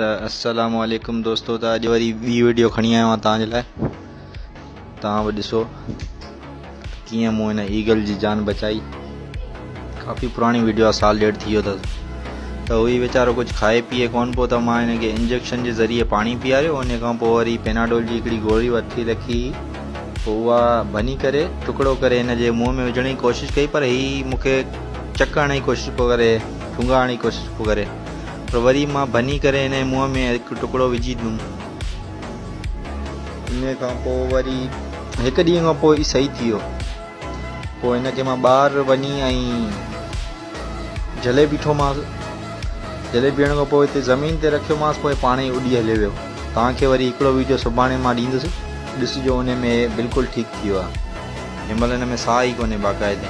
अस्सलाम वालेकुम दोस्तों। तो अॼु वरी ॿी वीडियो खणी आयो आहियां तव्हांजे लाइ। तव्हां बि ॾिसो कीअं मूं हिन ईगल जी जान बचाई। काफ़ी पुराणी वीडियो आहे, साल ॾेढ थी वियो अथसि। त उहो ई वीचारो कुझु खाए पीए कोन पियो, त मां हिनखे इंजेक्शन जे ज़रिए पाणी पीआरियो। उन खां पोइ वरी पेनाडोल जी हिकिड़ी गोरी वठी रखी, पोइ उहा भनी करे टुकड़ो करे हिन जे मुंहं में विझण जी कोशिशि कई, पर हीउ मूंखे चकण जी कोशिशि पियो करे, ठुंगाइण जी कोशिशि पियो करे। पर वरी मां भनी करे हिन जे मुंहं में हिकु टुकड़ो विझी ॾिनुमि। इन खां पोइ वरी हिकु ॾींहं खां पोइ सही थी वियो। पोइ हिनखे मां ॿाहिरि वञी ऐं जले बीठोमांसि। जले बीहण खां पोइ हिते ज़मीन ते रखियोमांसि, पोइ पाण ई उॾी हली वियो। तव्हांखे वरी हिकिड़ो वीडियो सुभाणे मां ॾींदुसि, ॾिसिजो। उन में बिल्कुलु ठीकु थी वियो आहे। हिन महिल हिन में साह ई कोन्हे बाक़ाइदे।